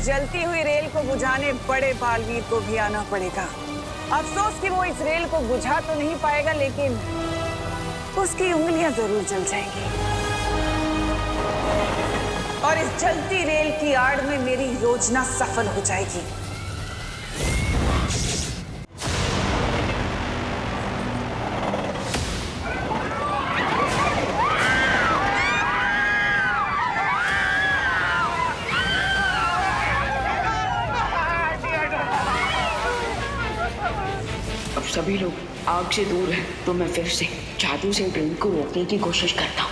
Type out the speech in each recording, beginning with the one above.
जलती हुई रेल को बुझाने बड़े बालवीर को भी आना पड़ेगा। अफसोस कि वो इस रेल को बुझा तो नहीं पाएगा, लेकिन उसकी उंगलियां जरूर जल जाएंगी। और इस जलती रेल की आड़ में मेरी योजना सफल हो जाएगी। सभी लोग आग से दूर हैं, तो मैं फिर से जादू से ट्रेन को रोकने की कोशिश करता हूँ।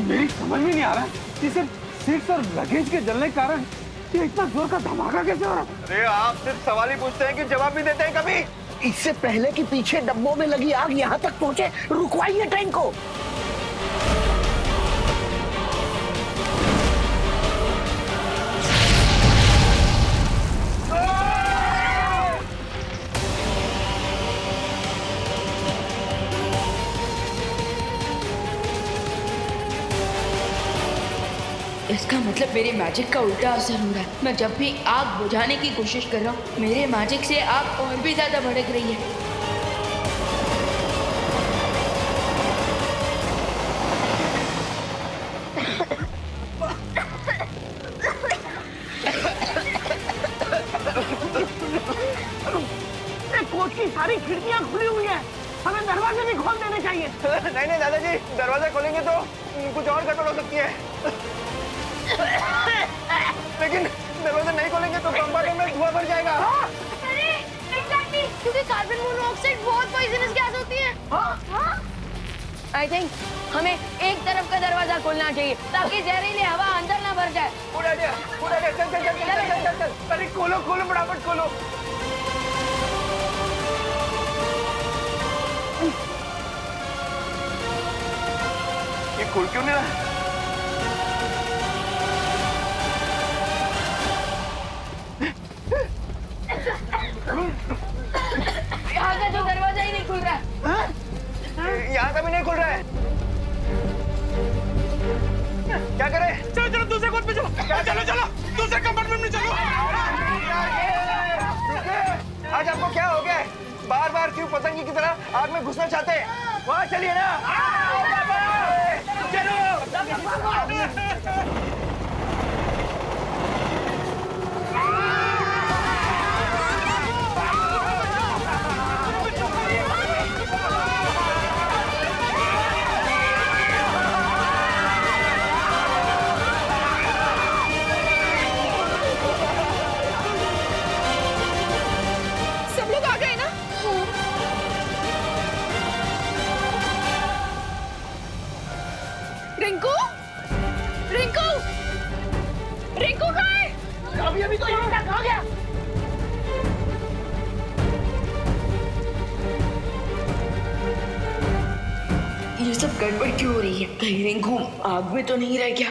मेरी समझ में नहीं आ रहा कि सिर्फ सीट्स और लगेज के जलने के कारण ये इतना जोर का धमाका कैसे हो रहा है? अरे आप सिर्फ सवाल ही पूछते हैं कि जवाब भी देते हैं कभी? इससे पहले कि पीछे डब्बों में लगी आग यहाँ तक पहुँचे, रुकवाइए ट्रेन को। इसका मतलब मेरे मैजिक का उल्टा असर हो रहा है। मैं जब भी आग बुझाने की कोशिश कर रहा हूँ, मेरे मैजिक से आग और भी ज्यादा भड़क रही है। कोच की सारी खिड़कियां खुली हुई हैं, हमें दरवाजे भी खोल देने चाहिए। नहीं दादाजी, दरवाजा खोलेंगे तो कुछ और गड़बड़ हो सकती है। लेकिन दरवाजा नहीं खोलेंगे तो कंपार्टमेंट में धुआं भर जाएगा। अरे एग्जैक्टली, क्योंकि कार्बन मोनोऑक्साइड बहुत पॉइजनस गैस होती है। आई थिंक हमें एक तरफ का दरवाजा खोलना चाहिए ताकि जहरीली हवा अंदर ना भर जाए। उड़ा दिया, चल। अरे खोलो फटाफट खोलो। ये खुल क्यों नहीं रहा? यहाँ का जो दरवाजा ही नहीं खुल रहा है। यहाँ का भी नहीं खुल रहा है। क्या करें? चलो दूसरे कोच पे चलो। चलो दूसरे कंपार्टमेंट में चलो। आज आपको क्या हो गया है? बार क्यों पतंगी की तरह आग में घुसना चाहते हैं? वहाँ चलिए ना। चलो। सब लोग आ गए ना? रिंकू कहाँ है? अभी तो यहाँ तक आ गया। ये सब गड़बड़ क्यों हो रही है? कहीं रिंकू आग में तो नहीं रह गया?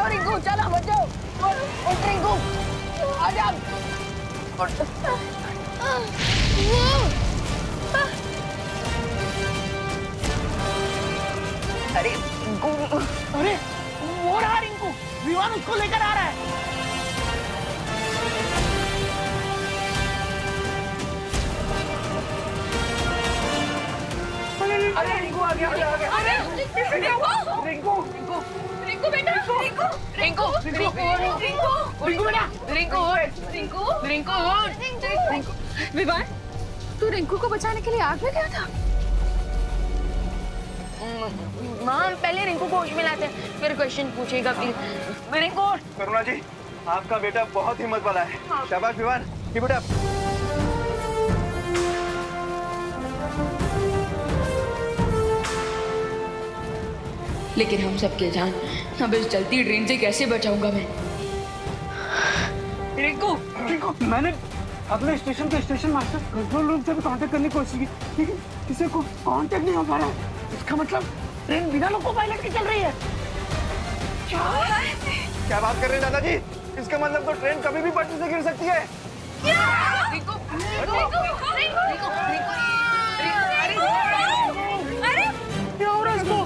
रिंकू चला बचाओ। रिंकू आजा। अरे वो रहा रिंकू, विवान उसको लेकर आ रहा है। अरे रिंकू आ गया। रिंकू बेटा, रिंकू विवान, तू रिंकू को बचाने के लिए आग में गया था? माँ, हम पहले रिंकू को होश में लाते हैं, फिर क्वेश्चन पूछेगा प्लीज। रिंकू। करुणा जी, आपका बेटा बहुत हिम्मत वाला है। शाबाश विवान, कीप इट अप। लेकिन हम सबके जान अब इस जलती ट्रेन से कैसे बचाऊंगा मैं? रिंकू मैंने अगले स्टेशन के स्टेशन मास्टर कंट्रोल रूम से भी कांटेक्ट करने की कोशिश की, लेकिन किसी को कांटेक्ट नहीं हो पा रहा है। इसका मतलब ट्रेन बिना लोको पायलट के चल रही है। क्या बात कर रहे हैं दादाजी? इसका मतलब तो ट्रेन कभी भी पटरी से गिर सकती है। रिंकू रिंकू रिंकू क्या हो रहा है इसको?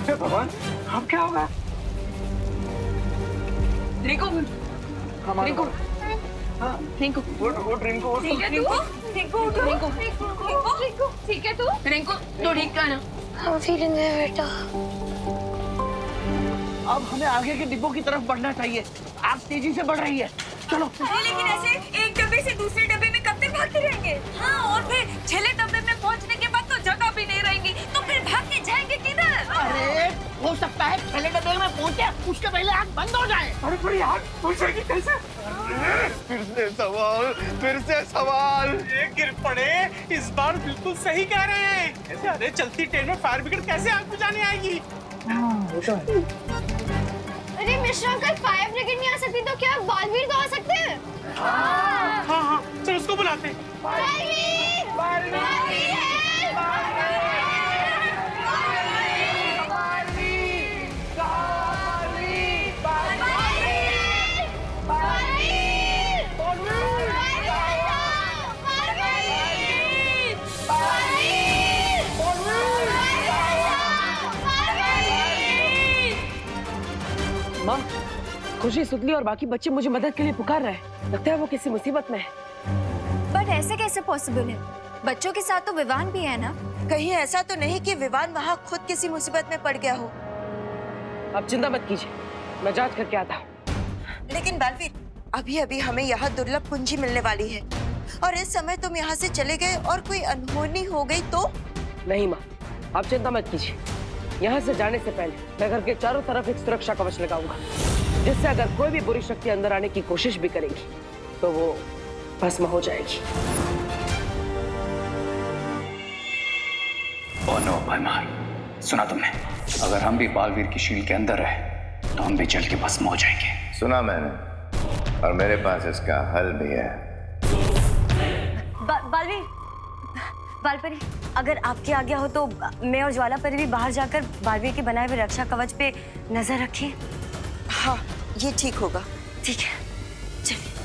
हे भगवान, अब क्या होगा? रिंकू रिंकू रिंकू उठ रिंकू, उठ। ठीक है तू रिंकू रिंकू रिंकू ठीक है तू रिंकू तो ठीक है ना? I'm feeling it, बेटा। अब हमें आगे के डिब्बों की तरफ बढ़ना चाहिए। आग तेजी से बढ़ रही है, चलो। अरे लेकिन ऐसे एक डब्बे से दूसरे डब्बे में कब तक भागते रहेंगे? हाँ, और फिर छेले डब्बे में पहुंचने के बाद तो जगह भी नहीं रहेगी, तो फिर भाग के जाएंगे किधर? अरे हो सकता है पहले डब्बे में पहुंचे, उसके पहले आग बंद हो जाए। अरे बड़ी आग पहुंचेगी कैसे? फिर से सवाल। गिर पड़े, इस बार बिल्कुल सही कह रहे हैं। ऐसे अरे चलती ट्रेन में फायर ब्रिगेड कैसे आग बुझाने आएगी? अरे मिश्रा अंकल, फायर ब्रिगेड नहीं आ सकती तो क्या बालवीर तो आ सकते हैं? हाँ, चलो उसको बुलाते हैं। माँ, खुशी, सुतली और बाकी बच्चे मुझे मदद के लिए पुकार रहे हैं। लगता है वो किसी मुसीबत में है। बट ऐसे कैसे पॉसिबल है? बच्चों के साथ तो विवान भी है ना? कहीं ऐसा तो नहीं कि विवान वहाँ खुद किसी मुसीबत में पड़ गया हो? आप चिंता मत कीजिए, मैं जांच करके आता हूँ। लेकिन बालवीर, अभी अभी हमें यहाँ दुर्लभ कुंजी मिलने वाली है, और इस समय तुम यहाँ से चले गए और कोई अनहोनी हो गई तो? नहीं माँ, आप चिंता मत कीजिए। यहाँ से जाने से पहले मैं घर के चारों तरफ एक सुरक्षा कवच लगाऊंगा, जिससे अगर कोई भी बुरी शक्ति अंदर आने की कोशिश भी करेगी तो वो भस्म हो जाएगी। ओ नो भरमार, सुना तुमने? अगर हम भी बालवीर की शील के अंदर रहे तो हम भी जल के भस्म हो जाएंगे। सुना मैंने, और मेरे पास इसका हल भी है। बालवीर, बालपरी, अगर आपकी आज्ञा हो तो मैं और ज्वाला परी भी बाहर जाकर बालवीर के बनाए हुए रक्षा कवच पे नजर रखें। हाँ, ये ठीक होगा। ठीक है, चलिए।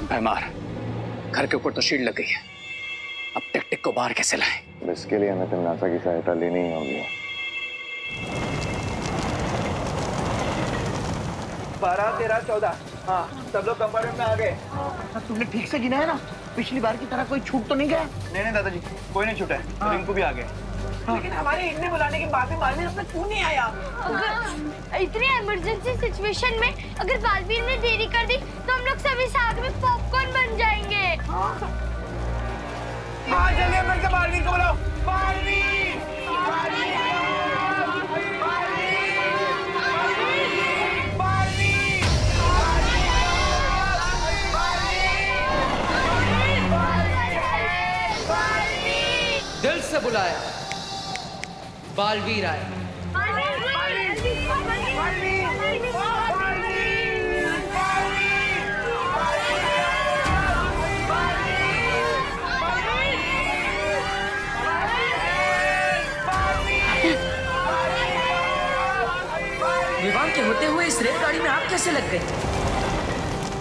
भरमार, घर के ऊपर तो शील्ड लग गई है, अब टिक-टिक को बाहर कैसे लाएं? इसके लिए हमें तमनासा की सहायता लेनी ही होगी। 12, 13, 14। हाँ, सब लोग कंपार्टमेंट में आ गए। तुमने ठीक से गिना है ना? पिछली बार की तरह कोई छूट तो नहीं गया? नहीं दादाजी, कोई नहीं छूटा है। रिंकू भी आ गए। लेकिन हमारे इतने बुलाने के बाद भी बालवीर अपना क्यों नहीं आया? अगर इतनी इमरजेंसी सिचुएशन में अगर बालवीर ने देरी कर दी तो हम लोग सभी साथ में पॉपकॉर्न बन जाएंगे। हाँ, जल्दी फिर से बालवीर को बुलाओ। बालवीर! दिल से बुलाया, बालवीर आए। विवाह के होते हुए इस रेलगाड़ी में आप कैसे लग गए?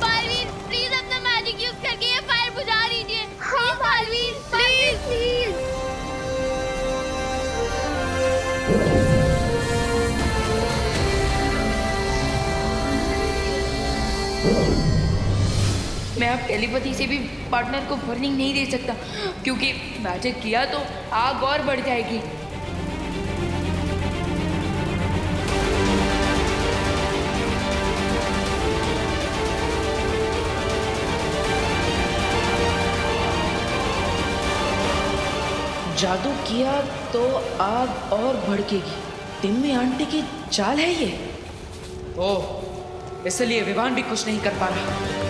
बालवीर, प्लीज अपना मैजिक यूज करके ये फायर बुझा लीजिए। Please Baalveer, please. मैं अब टेलीपैथी से भी पार्टनर को वार्निंग नहीं दे सकता, क्योंकि मैजिक किया तो आग और बढ़ जाएगी। जादू किया तो आग और भड़केगी। तिम्मी आंटी की चाल है ये। ओह, इसलिए विवान भी कुछ नहीं कर पा रहा।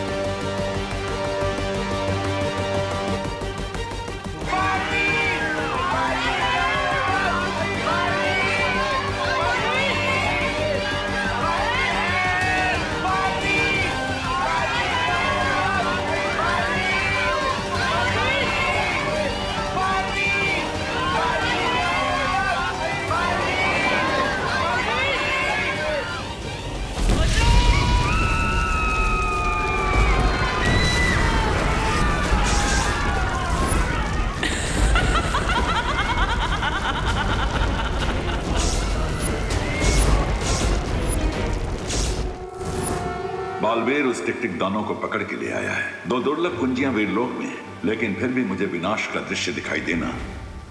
बालवीर उस टिकटिक दानों को पकड़ के ले आया है। 2 दुर्लभ कुंजियां वीरलोक में, लेकिन फिर भी मुझे विनाश का दृश्य दिखाई देना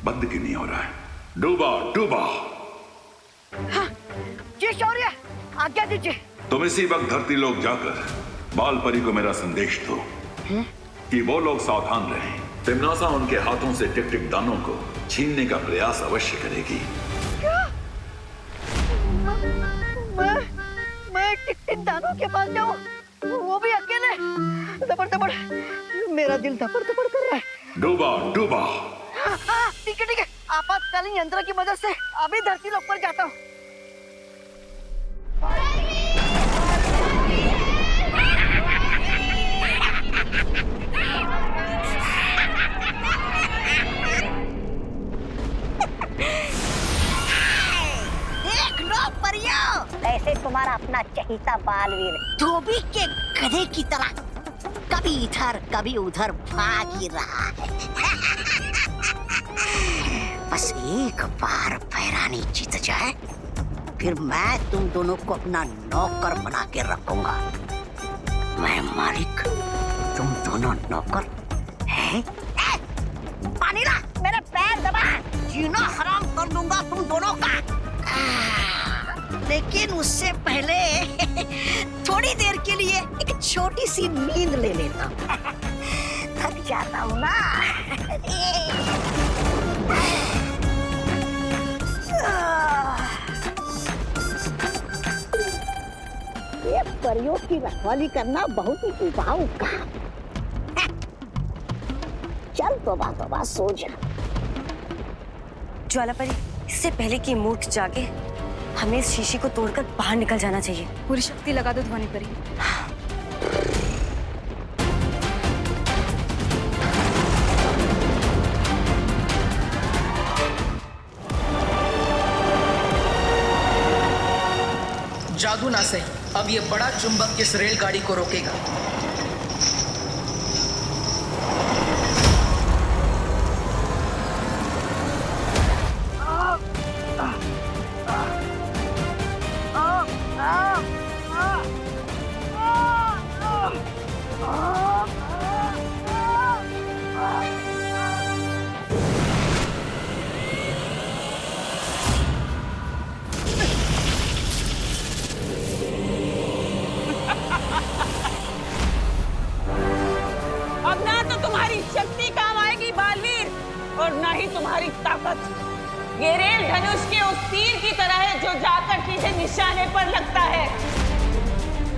बंद की नहीं हो रहा है। डूबा डूबा। हाँ, जी शौर्य, आज्ञा दीजिए। तुम इसी वक्त धरती लोक जाकर बाल परी को मेरा संदेश दो कि वो लोग सावधान रहें। तिम्नासा उनके हाथों से टिकटिक दानों को छीनने का प्रयास अवश्य करेगी। मैं टिकटिक दानों के पास जाऊं, वो भी अकेले? दबड़ दबड़, मेरा दिल दबड़ दबड़ कर रहा है। डूबा डूबा। ठीक है, आपातकालीन यंत्र की मदद से अभी धरती लोक पर जाता हूँ। ऐसे तुम्हारा अपना चहीता बालवीर धोबी के गधे की तरह कभी इधर कभी उधर भाग ही रहा है। बस एक बार पैरानी जीत जाए, फिर मैं तुम दोनों को अपना नौकर बना के रखूंगा। मैं मालिक, तुम दोनों नौकर हैं? पानी ला, मेरे पैर दबा, जीना हराम कर दूंगा तुम दोनों का। लेकिन उससे पहले थोड़ी देर के लिए एक छोटी सी नींद ले लेता हूँ। थक जाता हूँ ना। ये परियों की रखवाली करना बहुत ही उबाऊ काम। चल तोबा सो जा। ज्वाला परी, इससे पहले कि मूर्ख जागे, हमें इस शीशी को तोड़कर बाहर निकल जाना चाहिए। पूरी शक्ति लगा दो ध्वनि परी। जादू ना सही, अब ये बड़ा चुंबक इस रेलगाड़ी को रोकेगा। और ना ही तुम्हारी ताकत। ये रेल धनुष के उस तीर की तरह है जो जाकर सीधे निशाने पर लगता है।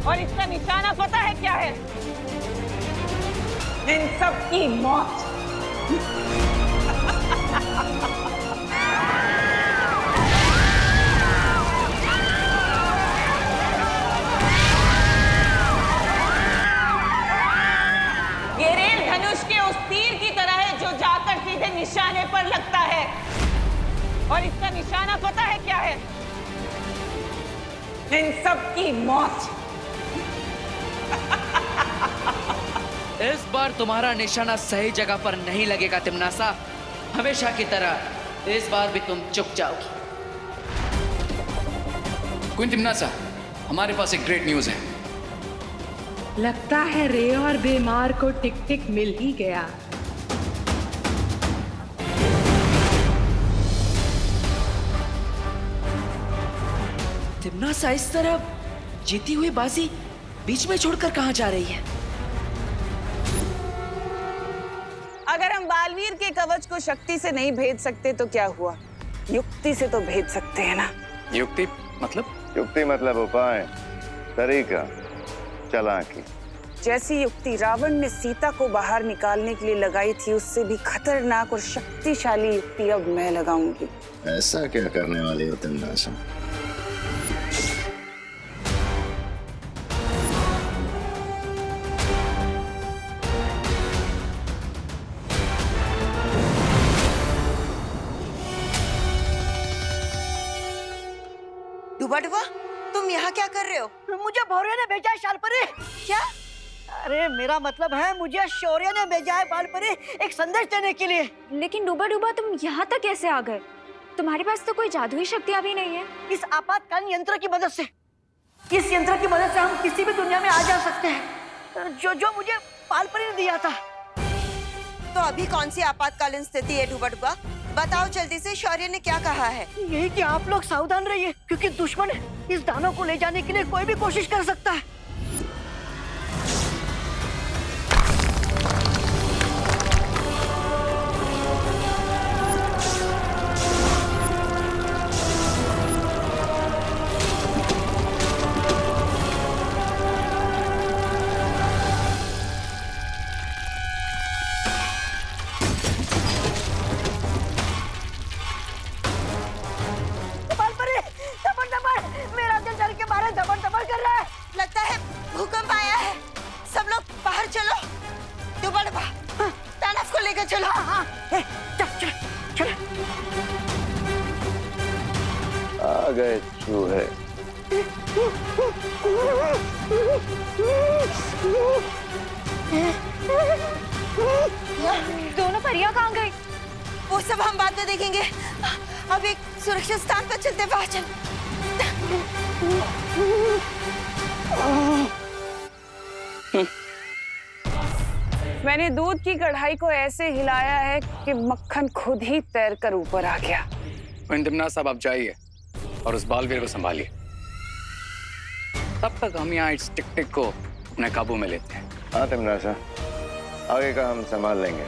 और इसका निशाना पता है क्या है? इन सब की मौत। ये रेल धनुष के उस तीर की तरह है जो जाकर सीधे निशाने पर लगता है। और इसका निशाना पता है क्या है? इन सब की मौत। इस बार तुम्हारा निशाना सही जगह पर नहीं लगेगा तिम्नासा। हमेशा की तरह इस बार भी तुम चुक जाओगी। क्वीन तिम्नासा, हमारे पास एक ग्रेट न्यूज है। लगता है रे और बीमार को टिक टिक मिल ही गया। तिम्नासा इस तरह जीती हुई बाजी बीच में छोड़कर कहाँ जा रही है? अगर हम बालवीर के कवच को शक्ति से नहीं भेद सकते तो क्या हुआ, युक्ति से तो भेद सकते हैं ना। युक्ति मतलब? युक्ति मतलब उपाय, तरीका, चालाकी। जैसी युक्ति रावण ने सीता को बाहर निकालने के लिए लगाई थी, उससे भी खतरनाक और शक्तिशाली युक्ति अब मैं लगाऊंगी। ऐसा क्या करने वाली हो तिम्नासा? डुबा डुबा, तुम यहाँ क्या कर रहे हो? मुझे भौरे ने भेजा है शालपरी। क्या? अरे मेरा मतलब है मुझे शौर्य ने भेजा है बालपरी एक संदेश देने के लिए। लेकिन डुबा डुबा तुम यहाँ तक कैसे आ गए? तुम्हारे पास तो कोई जादुई शक्तियाँ भी नहीं है। इस आपातकालीन यंत्र की मदद से, इस यंत्र की मदद से हम किसी भी दुनिया में आ जा सकते हैं, जो मुझे बालपरी ने दिया था। तो अभी कौन सी आपातकालीन स्थिति है डुबा डुबा? बताओ जल्दी से, शौर्य ने क्या कहा है? यही कि आप लोग सावधान रहिए, क्योंकि दुश्मन इस दानव को ले जाने के लिए कोई भी कोशिश कर सकता है। लगता है भूकंप आया है। सब लोग बाहर चलो। डुबा डुबा, दानव को लेकर चलो। चल चल चल। आ गए चूहे। दोनों परियां कहाँ गई? वो सब हम बाद में देखेंगे। अब एक सुरक्षित स्थान पर चलते, बाहर चल। मैंने दूध की कढ़ाई को ऐसे हिलाया है कि मक्खन खुद ही तैरकर ऊपर आ गया। तिम्नासा साहब आप जाइए और उस बालवीर को संभालिए। तब तक हम यहाँ इस टिक टिक को अपने काबू में लेते हैं। हाँ तिम्नासा, आगे का हम संभाल लेंगे।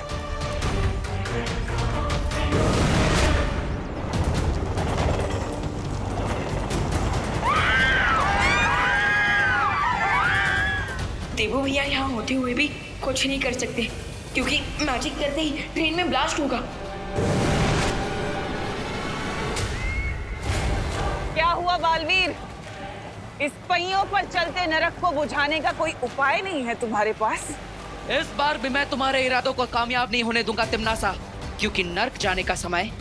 देवो भैया यहाँ होते हुए भी कुछ नहीं कर सकते, क्योंकि मैजिक करते ही ट्रेन में ब्लास्ट होगा। क्या हुआ बालवीर? इस पहियों पर चलते नरक को बुझाने का कोई उपाय नहीं है तुम्हारे पास? इस बार भी मैं तुम्हारे इरादों को कामयाब नहीं होने दूंगा तिम्नासा, क्योंकि नर्क जाने का समय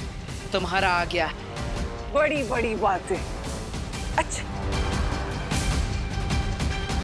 तुम्हारा आ गया। बड़ी बड़ी बातें। अच्छा